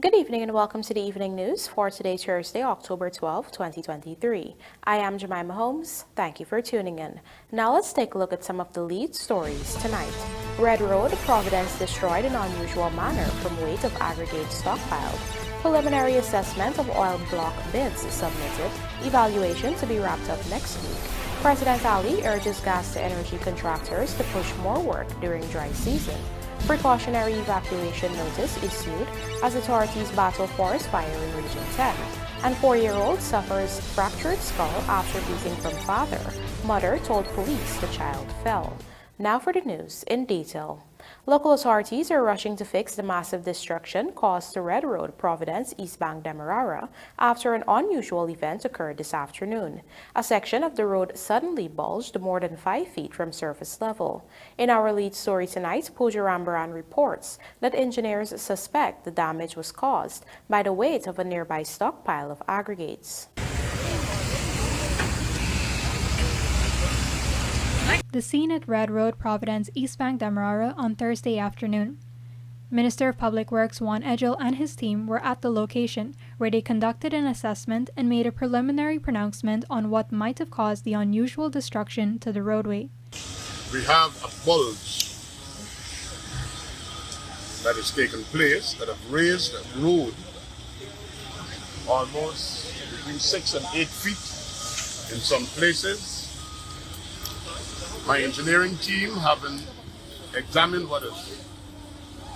Good evening and welcome to the evening news for today, Thursday, October 12, 2023. I am Jemima Holmes. Thank you for tuning in. Now let's take a look at some of the lead stories tonight. Red Road, Providence destroyed in unusual manner from weight of aggregate stockpiled. Preliminary assessment of oil block bids submitted. Evaluation to be wrapped up next week. President Ali urges gas to energy contractors to push more work during dry season. Precautionary evacuation notice issued as authorities battle forest fire in Region 10. And 4-year-old suffers fractured skull after beating from father. Mother told police the child fell. Now for the news in detail. Local authorities are rushing to fix the massive destruction caused to Red Road, Providence, East Bank, Demerara after an unusual event occurred this afternoon. A section of the road suddenly bulged more than 5 feet from surface level. In our lead story tonight, Pooja Rambaran reports that engineers suspect the damage was caused by the weight of a nearby stockpile of aggregates. The scene at Red Road, Providence, East Bank, Demerara on Thursday afternoon. Minister of Public Works Juan Edgel and his team were at the location where they conducted an assessment and made a preliminary pronouncement on what might have caused the unusual destruction to the roadway. We have a bulge that has taken place that have raised the road almost between 6 and 8 feet in some places. My engineering team, having examined what has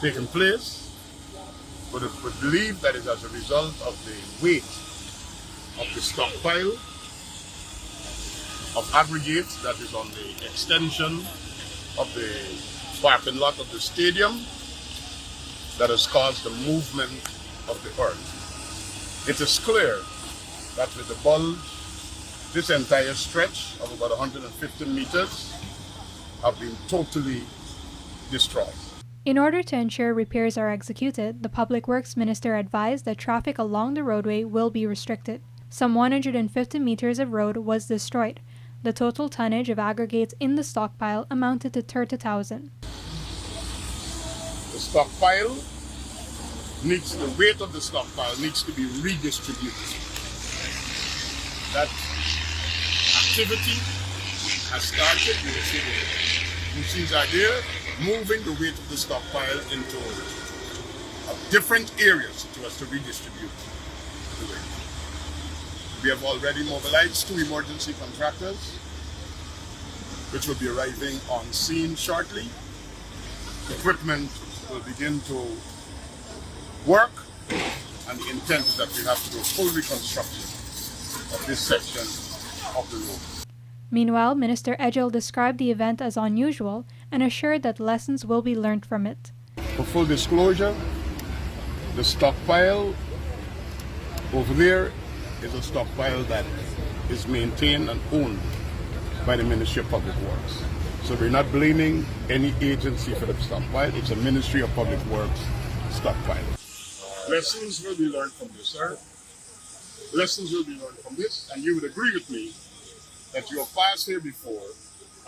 taken place, would believe that it is as a result of the weight of the stockpile of aggregates that is on the extension of the parking lot of the stadium that has caused the movement of the earth. It is clear that with the bulge, this entire stretch of about 150 meters have been totally destroyed. In order to ensure repairs are executed, the Public Works Minister advised that traffic along the roadway will be restricted. Some 150 meters of road was destroyed. The total tonnage of aggregates in the stockpile amounted to 30,000. The stockpile the weight of the stockpile needs to be redistributed. That activity has started. You see the idea, moving the weight of the stockpile into different areas so as to redistribute the weight. We have already mobilized 2 emergency contractors, which will be arriving on scene shortly. Equipment will begin to work, and the intent is that we have to do full reconstruction of this section of the road. Meanwhile, Minister Edgel described the event as unusual and assured that lessons will be learned from it. For full disclosure, the stockpile over there is a stockpile that is maintained and owned by the Ministry of Public Works. So we're not blaming any agency for the stockpile. It's a Ministry of Public Works stockpile. Lessons will be learned from this, sir. Lessons will be learned from this, and you would agree with me that you have passed here before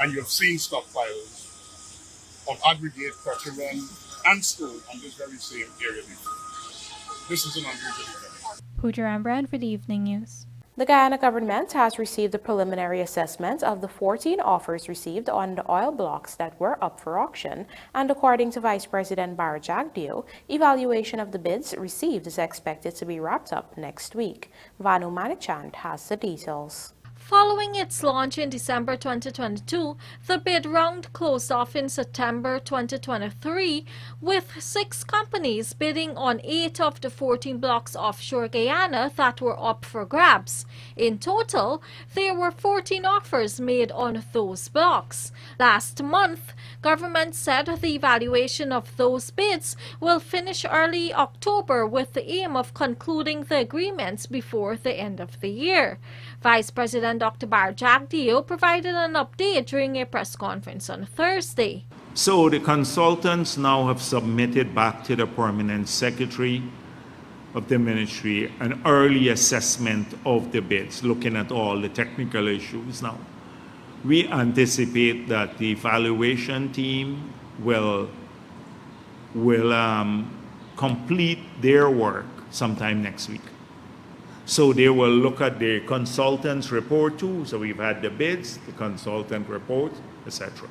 and you have seen stockpiles of aggregate, bitumen, and stone on this very same area before. This is an unusual event. Pooja Rambaran for the Evening News. The Guyana government has received a preliminary assessment of the 14 offers received on the oil blocks that were up for auction, and according to Vice President Barajagdio, evaluation of the bids received is expected to be wrapped up next week. Vanu Manichand has the details. Following its launch in December 2022, the bid round closed off in September 2023, with 6 companies bidding on 8 of the 14 blocks offshore Guyana that were up for grabs. In total, there were 14 offers made on those blocks. Last month, government said the evaluation of those bids will finish early October with the aim of concluding the agreements before the end of the year. Vice President Dr. Barajagdio provided an update during a press conference on Thursday. So the consultants now have submitted back to the Permanent Secretary of the Ministry an early assessment of the bids, looking at all the technical issues now. We anticipate that the evaluation team will complete their work sometime next week. So they will look at the consultant's report too. So we've had the bids, the consultant report, etc.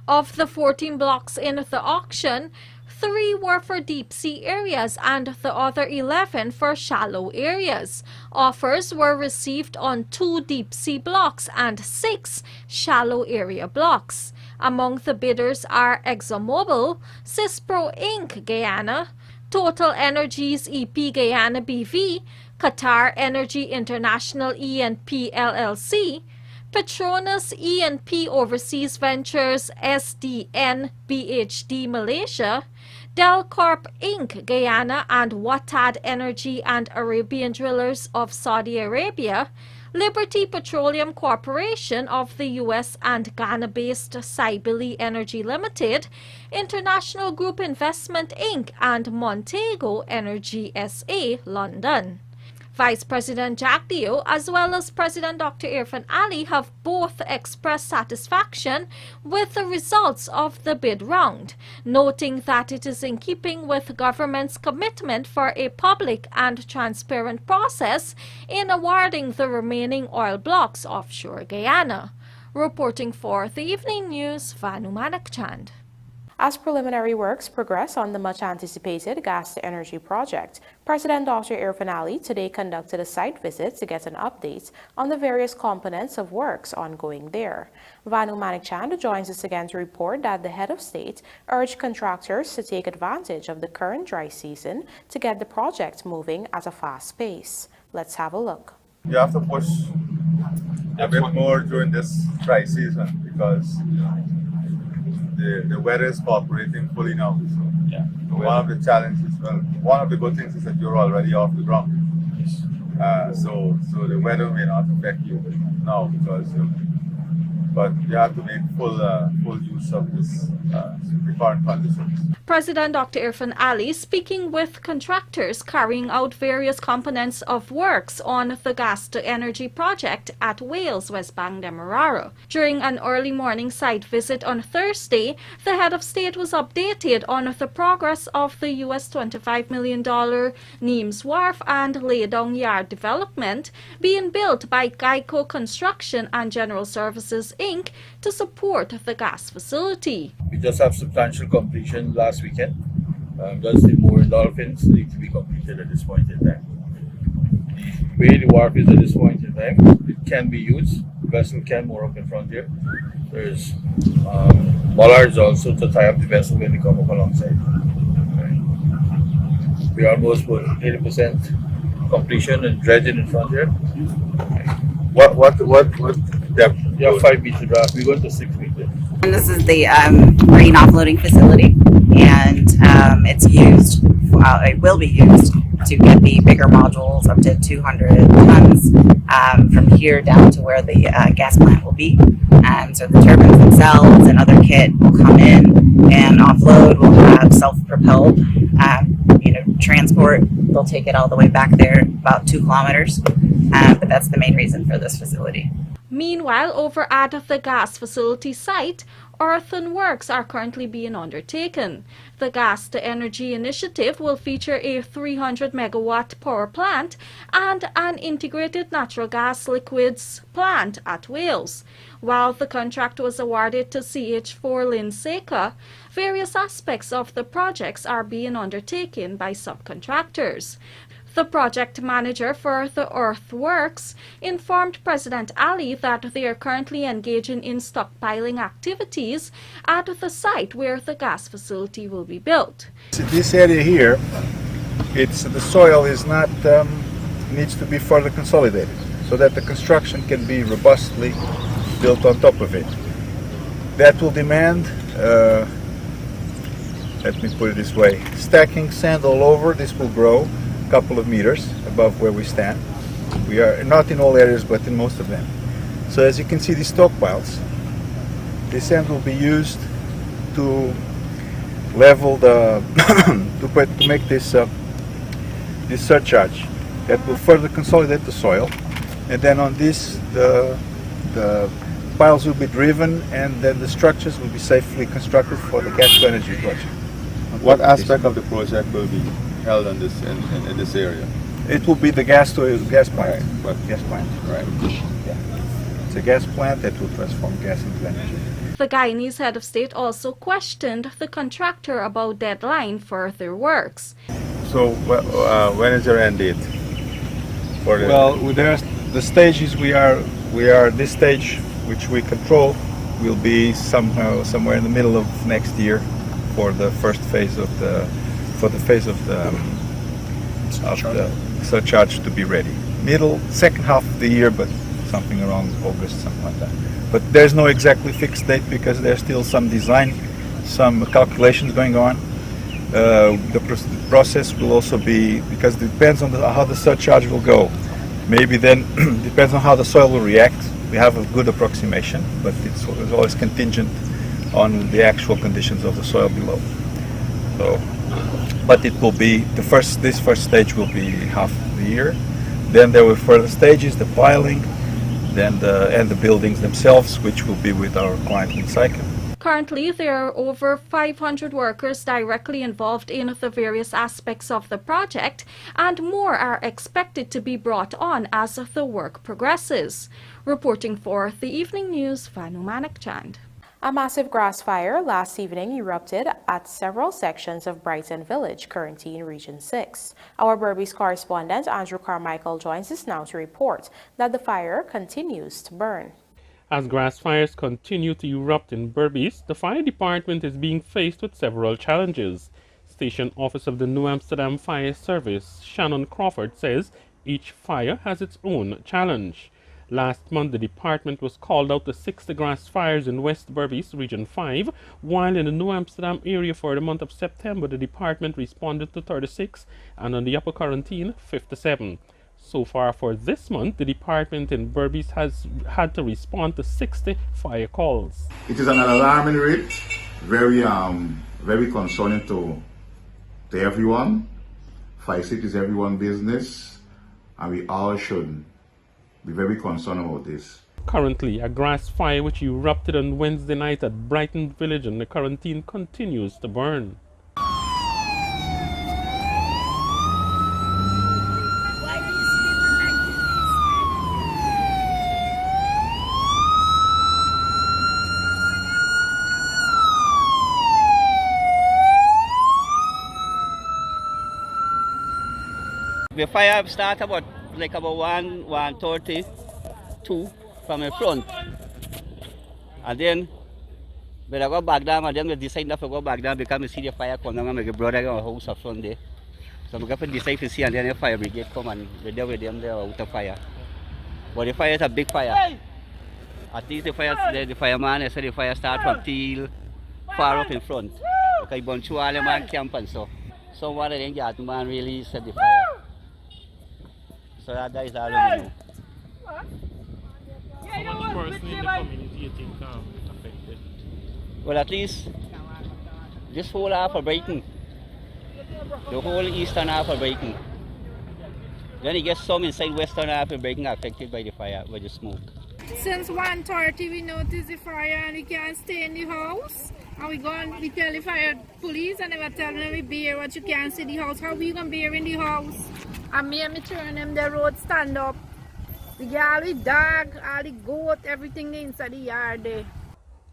Of the 14 blocks in the auction, 3 were for deep sea areas and the other 11 for shallow areas. Offers were received on 2 deep sea blocks and 6 shallow area blocks. Among the bidders are ExxonMobil, Cispro Inc. Guyana, Total Energies EP Guyana BV, Qatar Energy International E&P LLC, Petronas E&P Overseas Ventures SDN BHD Malaysia, Delcorp Inc. Guyana and Watad Energy and Arabian Drillers of Saudi Arabia, Liberty Petroleum Corporation of the U.S. and Ghana-based Cybele Energy Limited, International Group Investment Inc. and Montego Energy SA, London. Vice President Jack Dio as well as President Dr. Irfan Ali have both expressed satisfaction with the results of the bid round, noting that it is in keeping with government's commitment for a public and transparent process in awarding the remaining oil blocks offshore Guyana. Reporting for the Evening News, Vanu Manakchand. As preliminary works progress on the much-anticipated gas-to-energy project, President Dr. Irfan Ali today conducted a site visit to get an update on the various components of works ongoing there. Vanu Manikchand joins us again to report that the head of state urged contractors to take advantage of the current dry season to get the project moving at a fast pace. Let's have a look. You have to push a bit more during this dry season because the weather is cooperating fully now. So yeah, one of the challenges, well, one of the good things is that you're already off the ground. So the weather may not affect you now because, but you have to make full use of this the current conditions. President Dr. Irfan Ali speaking with contractors carrying out various components of works on the gas-to-energy project at Wales, West Bank, Demerara. During an early morning site visit on Thursday, the head of state was updated on the progress of the US $25 million Neems Wharf and Laydong Yard development being built by Geico Construction and General Services, Inc. to support the gas facility. we just have substantial completion last weekend. Just the mooring dolphins need to be completed at this point in time. The way the wharf is at this point in time, it can be used. The vessel can moor up in front here. There's bollards also to tie up the vessel when they come up alongside. We are almost about 80% completion and dredging in front here. What depth? You have 5 meter draft. We're going to 6 meters. And this is the marine offloading facility, and it's used, it will be used to get the bigger modules up to 200 tons from here down to where the gas plant will be. So the turbines themselves and other kit will come in and offload. We'll have self-propelled transport. They'll take it all the way back there, about 2 kilometers. But that's the main reason for this facility. Meanwhile, over at the gas facility site, earthen works are currently being undertaken. The gas-to-energy initiative will feature a 300 megawatt power plant and an integrated natural gas liquids plant at Wales. While the contract was awarded to CH4 Linseca, various aspects of the projects are being undertaken by subcontractors. The project manager for the earthworks informed President Ali that they are currently engaging in stockpiling activities at the site where the gas facility will be built. This area here, the soil is not needs to be further consolidated so that the construction can be robustly built on top of it. That will demand, let me put it this way, stacking sand all over. This will grow couple of meters above where we stand. We are not in all areas, but in most of them. So as you can see, these stockpiles, the sand will be used to level the to make this this surcharge that will further consolidate the soil, and then on this the piles will be driven, and then the structures will be safely constructed for the gas to energy project. What aspect of the project will be held in this area? It will be the gas plant. Gas Plant. Right. Yeah. It's a gas plant that will transform gas into energy. The Guyanese head of state also questioned the contractor about deadline for their works. So when is your end date? Well, there's the stages we are this stage which we control will be somewhere in the middle of next year for the first phase of the surcharge to be ready. Second half of the year, but something around August, something like that. But there's no exactly fixed date because there's still some design, some calculations going on. The process will also be, because it depends on how the surcharge will go. Maybe then, depends on how the soil will react. We have a good approximation, but it's always contingent on the actual conditions of the soil below. So, but it will be, this first stage will be half the year. Then there will be further stages, the piling, and the buildings themselves, which will be with our client Motorcyclist. Currently, there are over 500 workers directly involved in the various aspects of the project, and more are expected to be brought on as the work progresses. Reporting for the Evening News, Vanu Manikchand. A massive grass fire last evening erupted at several sections of Brighton Village, currently in Region 6. Our Berbice correspondent Andrew Carmichael joins us now to report that the fire continues to burn. As grass fires continue to erupt in Berbice, the fire department is being faced with several challenges. Station Officer of the New Amsterdam Fire Service, Shannon Crawford, says each fire has its own challenge. Last month, the department was called out to 60 grass fires in West Berbice, Region 5, while in the New Amsterdam area for the month of September, the department responded to 36, and on the Upper Quarantine, 57. So far for this month, the department in Berbice has had to respond to 60 fire calls. It is an alarming rate, very concerning to everyone. Fire safety is everyone's business, and we all should be very concerned about this. Currently, a grass fire which erupted on Wednesday night at Brighton Village in the Quarantine continues to burn. The fire started about 1:32 from the front. And then when I go back down, and then we decided not to go back down because we see the fire come down and my brother in our house up front there. So we got to decide to see, and then the fire brigade come and we're there with them, they're out of fire. But the fire is a big fire. At least the fireman, I said the fire started from till far up in front. Because he went through all the man camp and so. So one of them got man really set the fire. So that is all we know. How much person in the community you think affected? Well, at least this whole half of Brighton, the whole eastern half of Brighton. Then you get some inside western half of Brighton affected by the fire, by the smoke. Since 1:30 we noticed the fire and we can't stay in the house. And we tell the fire police and they were telling them we bear what you can't see the house. How we gonna bear in the house? And me turn them the road stand up. We get all the dog, all the goat, everything inside the yard there.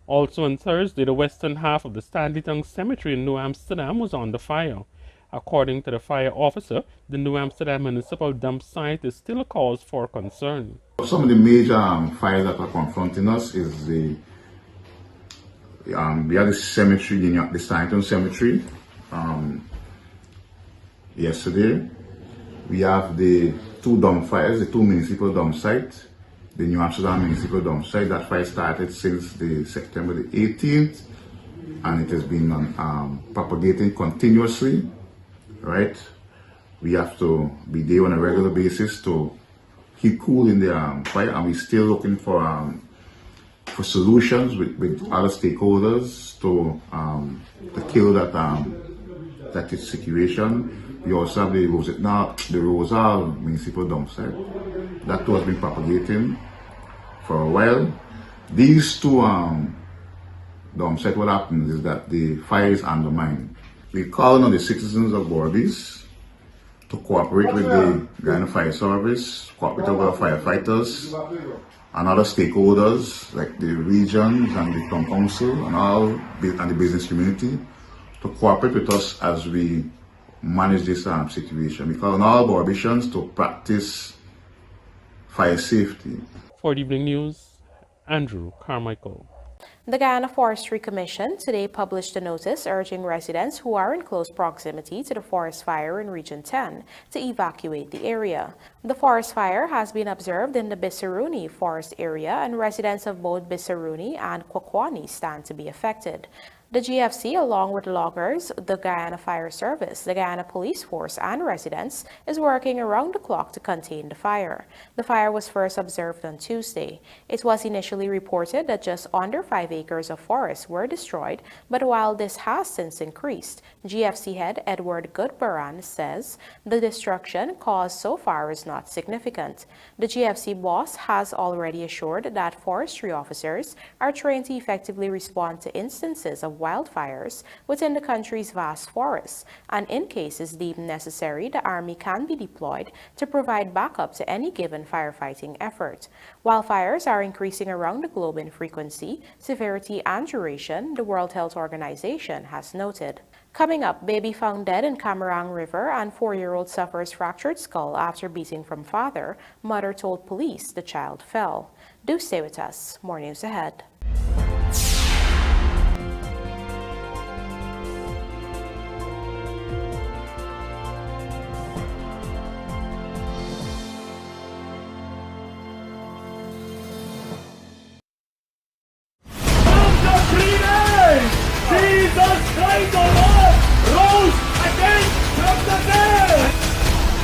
Also on Thursday, the western half of the Stanleyton Cemetery in New Amsterdam was under fire. According to the fire officer, the New Amsterdam municipal dump site is still a cause for concern. Some of the major fires that are confronting us is we had the cemetery, the Stanleyton Cemetery yesterday. We have the two dump fires, the two municipal dump sites, the New Amsterdam municipal dump site. That fire started since September the 18th, and it has been propagating continuously, right? We have to be there on a regular basis to keep cool in the fire, and we're still looking for solutions with other stakeholders to kill that situation. We also have the Rosal municipal dump site. That too has been propagating for a while. These two dump sites, what happens is that the fire is undermined. We're calling on the citizens of Berbice to cooperate with the Guyana Fire Service, cooperate with our firefighters and other stakeholders like the regions and the town council and the business community to cooperate with us as we manage this situation, because all our ambitions to practice fire safety. For the evening news, Andrew Carmichael. The Guyana Forestry Commission today published a notice urging residents who are in close proximity to the forest fire in Region 10 to evacuate the area. The forest fire has been observed in the Bisaruni forest area, and residents of both Bisaruni and Kwakwani stand to be affected. The GFC, along with loggers, the Guyana Fire Service, the Guyana Police Force, and residents, is working around the clock to contain the fire. The fire was first observed on Tuesday. It was initially reported that just under 5 acres of forest were destroyed, but while this has since increased, GFC head Edward Goodbaran says the destruction caused so far is not significant. The GFC boss has already assured that forestry officers are trained to effectively respond to instances of wildfires within the country's vast forests, and in cases deemed necessary, the Army can be deployed to provide backup to any given firefighting effort. Wildfires are increasing around the globe in frequency, severity, and duration, the World Health Organization has noted. Coming up, baby found dead in Camarang River, and 4-year-old suffers fractured skull after beating from father. Mother told police the child fell. Do stay with us. More news ahead. Jesus Christ the Lord rose again from the dead.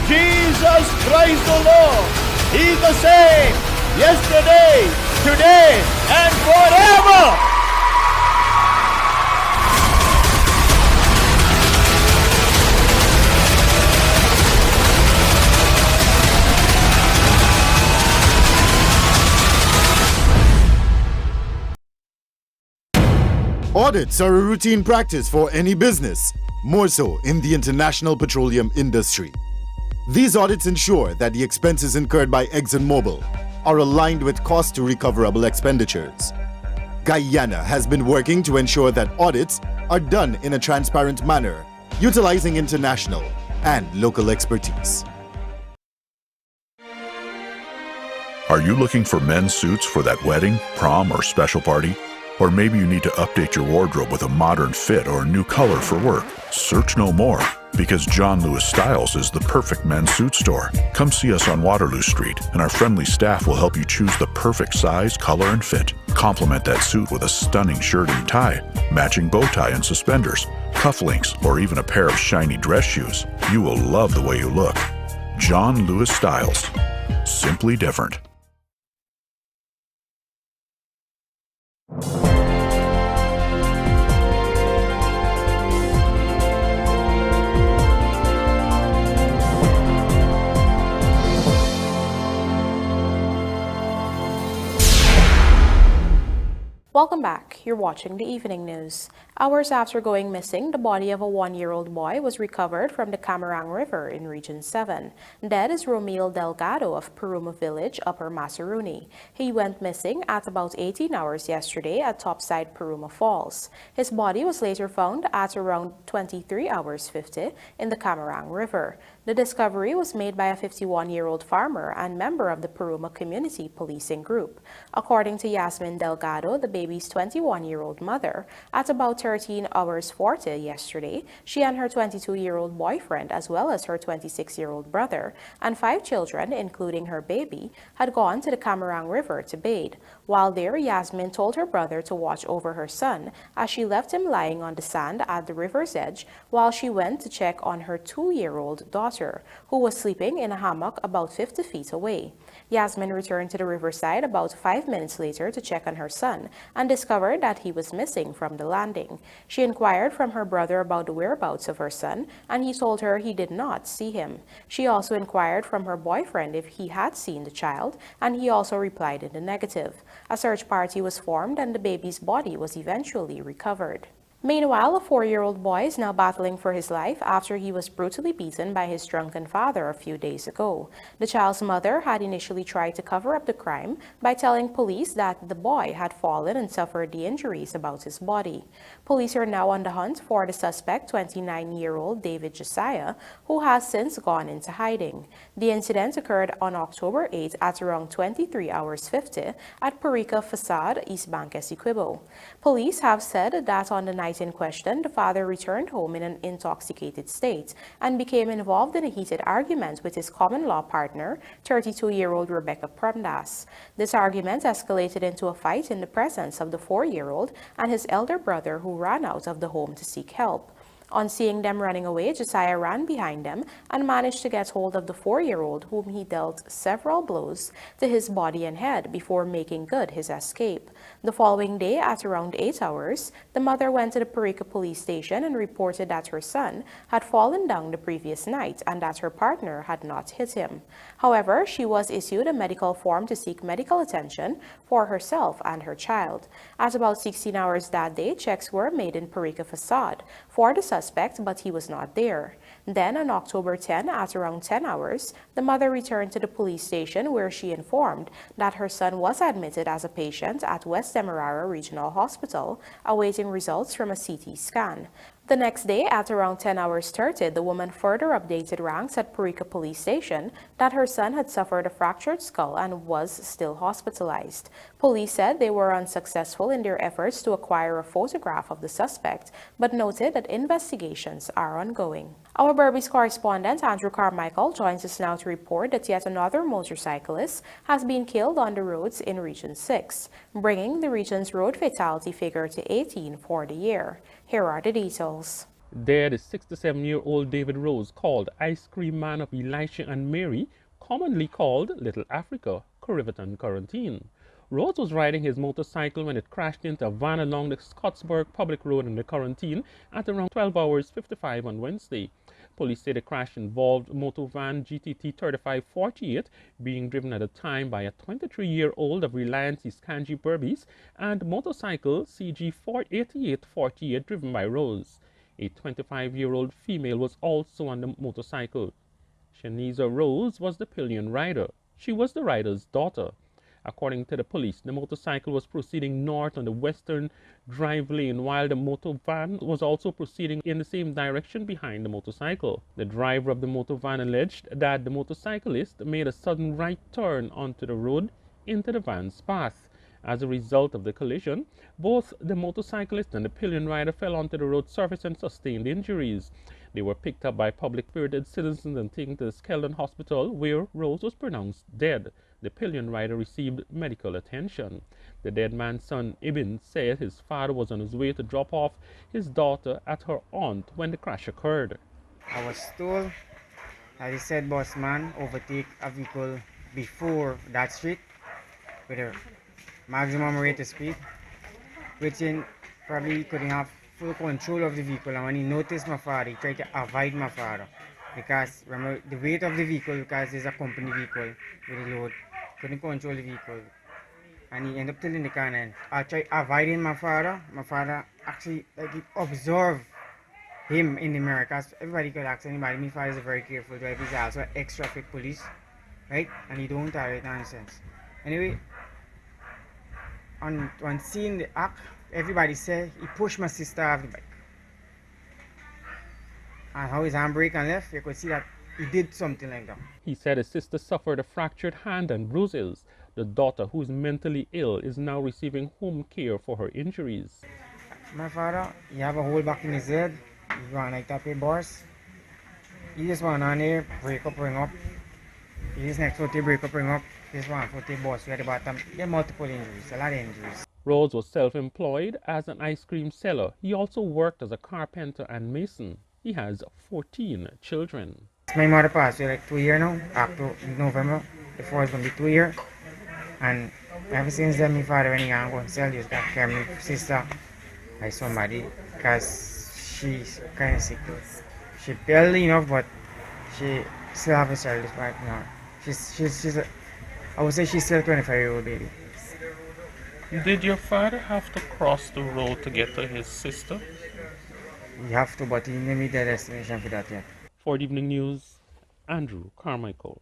Jesus Christ the Lord, He's the same yesterday, today, and forever. Audits are a routine practice for any business, more so in the international petroleum industry. These audits ensure that the expenses incurred by ExxonMobil are aligned with cost to recoverable expenditures. Guyana has been working to ensure that audits are done in a transparent manner, utilizing international and local expertise. Are you looking for men's suits for that wedding, prom, or special party? Or maybe you need to update your wardrobe with a modern fit or a new color for work. Search no more, because John Lewis Styles is the perfect men's suit store. Come see us on Waterloo Street, and our friendly staff will help you choose the perfect size, color, and fit. Complement that suit with a stunning shirt and tie, matching bow tie and suspenders, cufflinks, or even a pair of shiny dress shoes. You will love the way you look. John Lewis Styles. Simply different. Welcome back. You're watching the evening news. Hours after going missing, the body of a 1-year-old boy was recovered from the Camarang River in Region 7. Dead is Romil Delgado of Puruma Village, Upper Masaruni. He went missing at about 18 hours yesterday at topside Puruma Falls. His body was later found at around 23 hours 50 in the Camarang River. The discovery was made by a 51-year-old farmer and member of the Puruma Community Policing Group. According to Yasmin Delgado, the baby's 21-year-old mother, at about 13 hours 40 yesterday, she and her 22-year-old boyfriend, as well as her 26-year-old brother, and 5 children, including her baby, had gone to the Camarang River to bathe. While there, Yasmin told her brother to watch over her son as she left him lying on the sand at the river's edge while she went to check on her 2-year-old daughter, who was sleeping in a hammock about 50 feet away. Yasmin returned to the riverside about 5 minutes later to check on her son and discovered that he was missing from the landing. She inquired from her brother about the whereabouts of her son, and he told her he did not see him. She also inquired from her boyfriend if he had seen the child, and he also replied in the negative. A search party was formed and the baby's body was eventually recovered. Meanwhile, a 4-year-old boy is now battling for his life after he was brutally beaten by his drunken father a few days ago. The child's mother had initially tried to cover up the crime by telling police that the boy had fallen and suffered the injuries about his body. Police are now on the hunt for the suspect, 29-year-old David Josiah, who has since gone into hiding. The incident occurred on October 8 at around 23 hours 50 at Perica Facade, East Bank, Essequibo. Police have said that on the night in question, the father returned home in an intoxicated state and became involved in a heated argument with his common-law partner, 32-year-old Rebecca Prendas. This argument escalated into a fight in the presence of the 4-year-old and his elder brother, who ran out of the home to seek help. On seeing them running away, Josiah ran behind them and managed to get hold of the 4-year-old, whom he dealt several blows to his body and head before making good his escape. The following day, at around 8 hours, the mother went to the Perica police station and reported that her son had fallen down the previous night and that her partner had not hit him. However, she was issued a medical form to seek medical attention for herself and her child. At about 16 hours that day, checks were made in Perica Facade for the suspect, but he was not there. Then, on October 10, at around 10 hours, the mother returned to the police station where she informed that her son was admitted as a patient at West Demerara Regional Hospital, awaiting results from a CT scan. The next day, at around 10 hours 30, the woman further updated ranks at Perica Police Station that her son had suffered a fractured skull and was still hospitalized. Police said they were unsuccessful in their efforts to acquire a photograph of the suspect, but noted that investigations are ongoing. Our Berbice correspondent Andrew Carmichael joins us now to report that yet another motorcyclist has been killed on the roads in Region 6, bringing the region's road fatality figure to 18 for the year. Here are the details. Dead is 67-year-old David Rose, called Ice Cream Man of Elisha and Mary, commonly called Little Africa, Riverton, Quarantine. Rose was riding his motorcycle when it crashed into a van along the Scottsburg Public Road in the Quarantine at around 12 hours 55 on Wednesday. Police say the crash involved motor van GTT 3548 being driven at the time by a 23-year-old of Reliance Iskanji Berbice and motorcycle CG 8848 driven by Rose. A 25-year-old female was also on the motorcycle. Shaniza Rose was the pillion rider. She was the rider's daughter. According to the police, the motorcycle was proceeding north on the western drive lane while the motor van was also proceeding in the same direction behind the motorcycle. The driver of the motor van alleged that the motorcyclist made a sudden right turn onto the road into the van's path. As a result of the collision, both the motorcyclist and the pillion rider fell onto the road surface and sustained injuries. They were picked up by public-spirited citizens and taken to the Skeldon Hospital, where Rose was pronounced dead. The pillion rider received medical attention. The dead man's son, Ibn, said his father was on his way to drop off his daughter at her aunt when the crash occurred. I was told that the said boss man overtake a vehicle before that street with a maximum rate of speed, which in probably couldn't have full control of the vehicle. And when he noticed my father, he tried to avoid my father. Because remember the weight of the vehicle, because it's a company vehicle with a load, couldn't control the vehicle. And he ended up tilting the car, and I tried avoiding my father. My father actually observed him in the mirror, because everybody could ask anybody. My father is a very careful driver. He's also an ex-traffic police, right? And he don't tolerate nonsense. Anyway, on seeing the act, everybody said he pushed my sister off the bike. And how his handbrake and left, you could see that he did something like that. He said his sister suffered a fractured hand and bruises. The daughter, who is mentally ill, is now receiving home care for her injuries. My father, he have a hole back in his head. He's going like that with bars. He just went on there, break up, ring up. His next foot, he break up, ring up. This one foot, he bust at the bottom. There are multiple injuries, a lot of injuries. Rose was self-employed as an ice cream seller. He also worked as a carpenter and mason. He has 14 children. My mother passed away like 2 years now, after November. Before it's going to be 2 years. And ever since then, my father, when he can't go and sell, just got care of my sister by somebody, because she's kind of sick. She's barely enough, but she still has a child right now. I would say she's still a 25-year-old baby. Did your father have to cross the road to get to his sister? We have to, but he didn't meet the destination for that yet. For the evening news, Andrew Carmichael.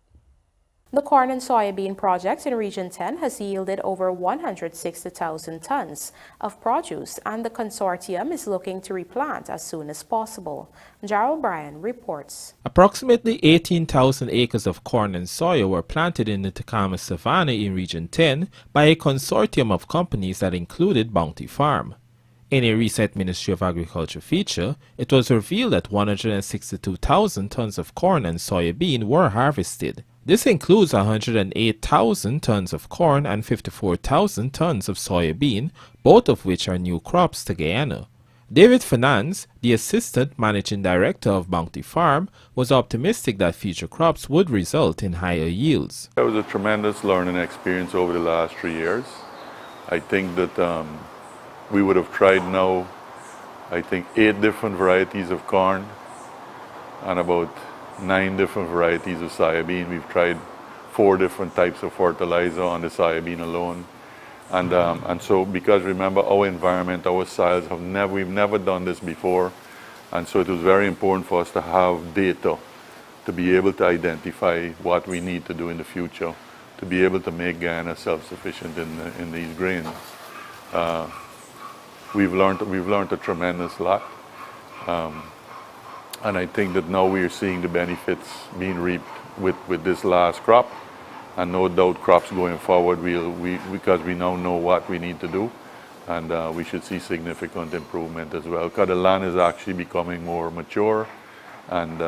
The corn and soybean project in Region 10 has yielded over 160,000 tons of produce, and the consortium is looking to replant as soon as possible. Gerald Bryan reports. Approximately 18,000 acres of corn and soya were planted in the Tacoma Savanna in Region 10 by a consortium of companies that included Bounty Farm. In a recent Ministry of Agriculture feature, it was revealed that 162,000 tons of corn and soybean were harvested. This includes 108,000 tons of corn and 54,000 tons of soybean, both of which are new crops to Guyana. David Finance, the Assistant Managing Director of Bounty Farm, was optimistic that future crops would result in higher yields. It was a tremendous learning experience over the last 3 years. I think that we would have tried now, 8 different varieties of corn and about 9 different varieties of soybean. We've tried 4 different types of fertilizer on the soybean alone. And so, because remember, our environment, our soils, we've never done this before. And so it was very important for us to have data to be able to identify what we need to do in the future to be able to make Guyana self-sufficient in these grains. We've learned a tremendous lot. And I think that now we are seeing the benefits being reaped with this last crop, and no doubt crops going forward because we now know what we need to do, and we should see significant improvement as well. Because the land is actually becoming more mature, and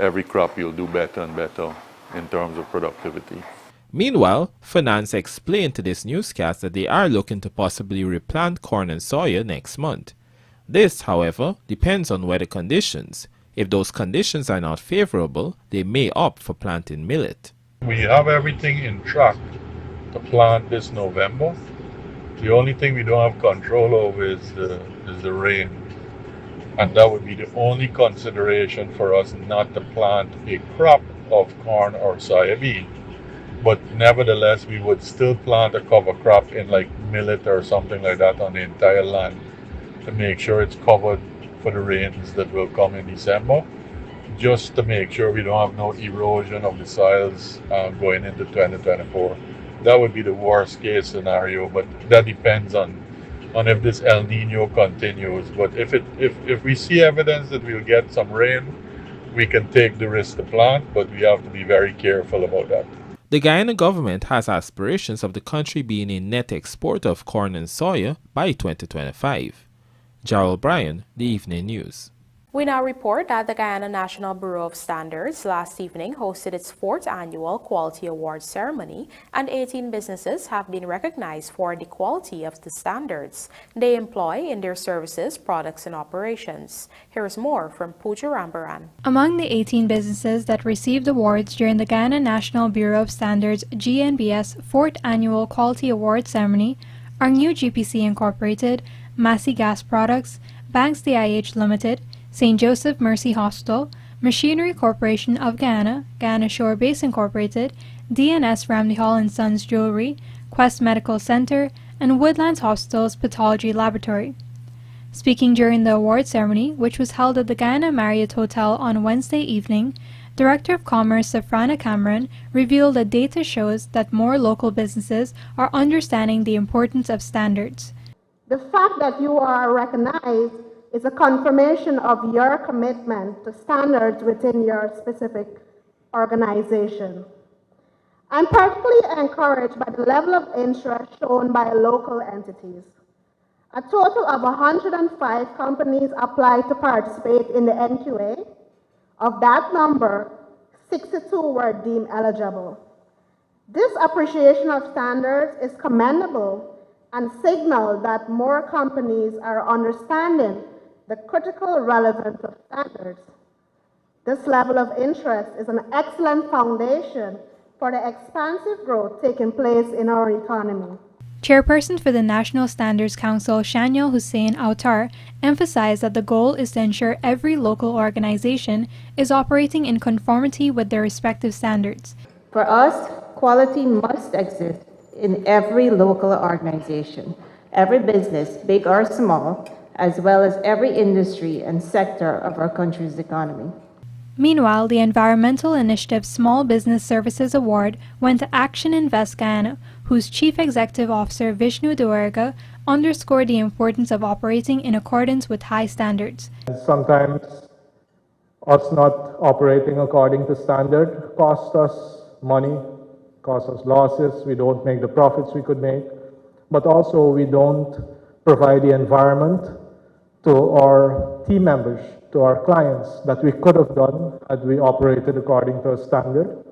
every crop will do better and better in terms of productivity. Meanwhile, Finance explained to this newscast that they are looking to possibly replant corn and soya next month. This, however, depends on weather conditions. If those conditions are not favorable, they may opt for planting millet. We have everything in track to plant this November. The only thing we don't have control over is the rain. And that would be the only consideration for us not to plant a crop of corn or soybean. But nevertheless, we would still plant a cover crop in like millet or something like that on the entire land to make sure it's covered for the rains that will come in December, just to make sure we don't have no erosion of the soils going into 2024. That would be the worst case scenario, but that depends on if this El Nino continues. But if we see evidence that we'll get some rain, we can take the risk to plant, but we have to be very careful about that. The Guyana government has aspirations of the country being a net exporter of corn and soya by 2025. Gerald Bryan, The Evening News. We now report that the Guyana National Bureau of Standards last evening hosted its 4th annual Quality Awards ceremony, and 18 businesses have been recognized for the quality of the standards they employ in their services, products, and operations. Here's more from Pooja Rambaran. Among the 18 businesses that received awards during the Guyana National Bureau of Standards GNBS 4th annual Quality Awards ceremony are New GPC Incorporated, Massey Gas Products, Banks DIH Limited, St. Joseph Mercy Hospital, Machinery Corporation of Guyana, Guyana Shore Base Incorporated, DNS Ramley Hall & Sons Jewelry, Quest Medical Center, and Woodlands Hospital's Pathology Laboratory. Speaking during the award ceremony, which was held at the Guyana Marriott Hotel on Wednesday evening, Director of Commerce Safrana Cameron revealed that data shows that more local businesses are understanding the importance of standards. The fact that you are recognized is a confirmation of your commitment to standards within your specific organization. I'm particularly encouraged by the level of interest shown by local entities. A total of 105 companies applied to participate in the NQA. Of that number, 62 were deemed eligible. This appreciation of standards is commendable and signal that more companies are understanding the critical relevance of standards. This level of interest is an excellent foundation for the expansive growth taking place in our economy. Chairperson for the National Standards Council, Shanyal Hussein Autar, emphasized that the goal is to ensure every local organization is operating in conformity with their respective standards. For us, quality must exist in every local organization, every business, big or small, as well as every industry and sector of our country's economy. Meanwhile, the environmental initiative Small Business Services Award went to Action Invest Guyana, whose Chief Executive Officer Vishnu Duerga underscored the importance of operating in accordance with high standards. Sometimes us not operating according to standard costs us money, costs us losses, we don't make the profits we could make, but also we don't provide the environment to our team members, to our clients that we could have done had we operated according to a standard.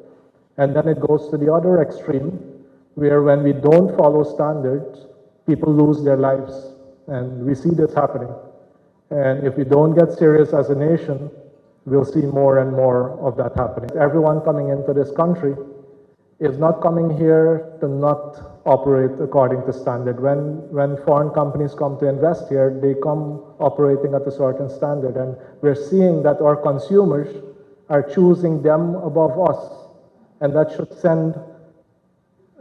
And then it goes to the other extreme, where when we don't follow standards, people lose their lives. And we see this happening. And if we don't get serious as a nation, we'll see more and more of that happening. Everyone coming into this country is not coming here to not operate according to standard. When foreign companies come to invest here, they come operating at a certain standard. And we're seeing that our consumers are choosing them above us. And that should send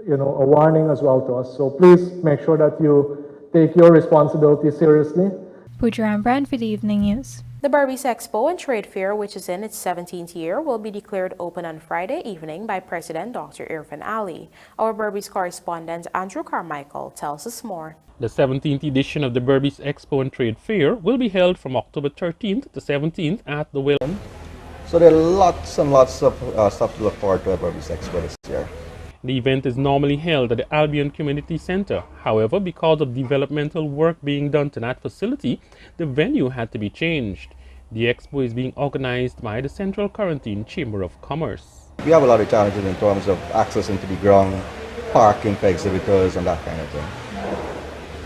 a warning as well to us. So please make sure that you take your responsibility seriously. Pooja Brand for the Evening News. The Berbice Expo and Trade Fair, which is in its 17th year, will be declared open on Friday evening by President Dr. Irfan Ali. Our Berbice correspondent Andrew Carmichael tells us more. The 17th edition of the Berbice Expo and Trade Fair will be held from October 13th to 17th at the William. So there are lots and lots of stuff to look forward to at Berbice Expo this year. The event is normally held at the Albion Community Center. However, because of developmental work being done to that facility, the venue had to be changed. The expo is being organized by the Central Quarantine Chamber of Commerce. We have a lot of challenges in terms of access into the ground, parking for exhibitors and that kind of thing.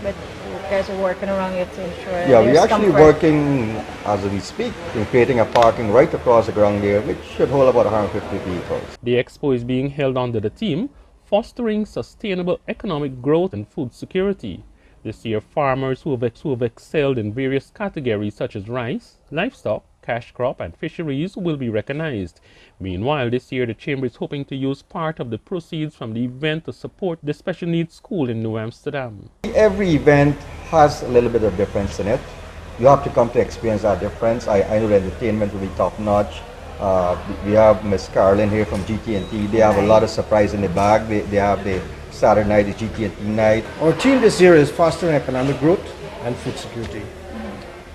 But you guys are working around it to ensure Yeah, we're actually working as we speak in creating a parking right across the ground there, which should hold about 150 vehicles. The expo is being held under the theme Fostering Sustainable Economic Growth and Food Security. This year, farmers who have excelled in various categories such as rice, livestock, cash crop, and fisheries will be recognized. Meanwhile, this year, the Chamber is hoping to use part of the proceeds from the event to support the special needs school in New Amsterdam. Every event has a little bit of difference in it. You have to come to experience that difference. I know the entertainment will be top notch. We have Miss Carolyn here from GT&T. They have a lot of surprise in the bag. They have the Saturday night, the GT&T night. Our theme this year is fostering economic growth and food security.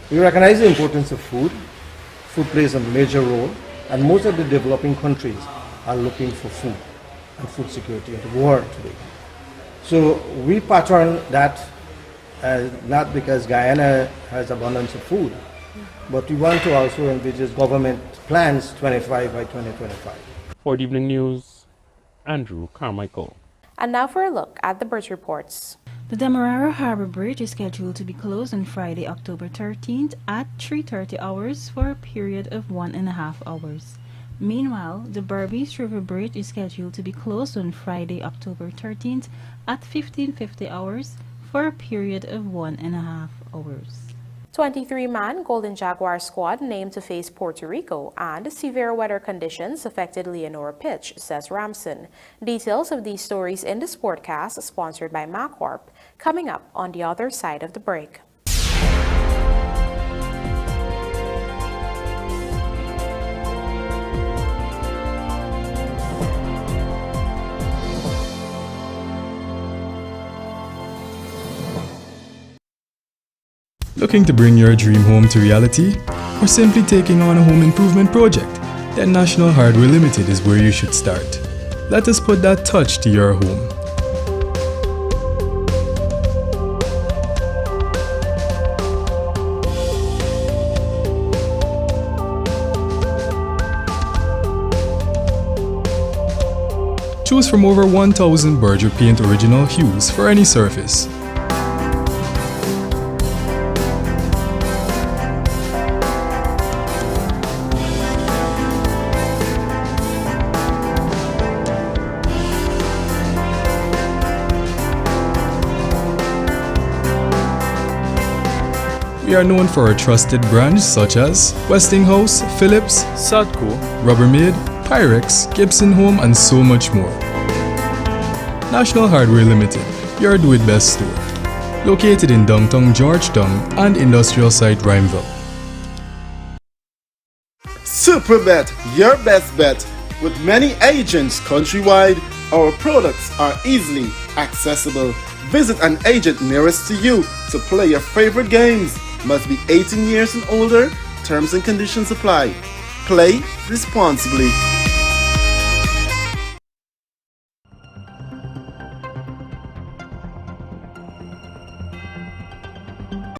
We recognize the importance of food. Food plays a major role, and most of the developing countries are looking for food and food security in the world today. So we pattern that not because Guyana has abundance of food, but we want to also envisage government plans 25 by 2025. For the Evening News, Andrew Carmichael. And now for a look at the bridge reports. The Demerara Harbor Bridge is scheduled to be closed on Friday, October 13th at 3:30 hours for a period of 1.5 hours. Meanwhile, the Berbice River Bridge is scheduled to be closed on Friday, October 13th at 15:50 hours for a period of 1.5 hours. 23-man Golden Jaguar squad named to face Puerto Rico, and severe weather conditions affected Leonora pitch, says Ramson. Details of these stories in the Sportcast, sponsored by Maccorp, coming up on the other side of the break. Looking to bring your dream home to reality? Or simply taking on a home improvement project? Then National Hardware Limited is where you should start. Let us put that touch to your home. Choose from over 1,000 Berger Paint original hues for any surface. We are known for our trusted brands such as Westinghouse, Philips, Sadco, Rubbermaid, Pyrex, Gibson Home, and so much more. National Hardware Limited, your do-it-best store. Located in downtown Georgetown and industrial site Rhymeville. Superbet, your best bet. With many agents countrywide, our products are easily accessible. Visit an agent nearest to you to play your favorite games. Must be 18 years and older. Terms and conditions apply. Play responsibly.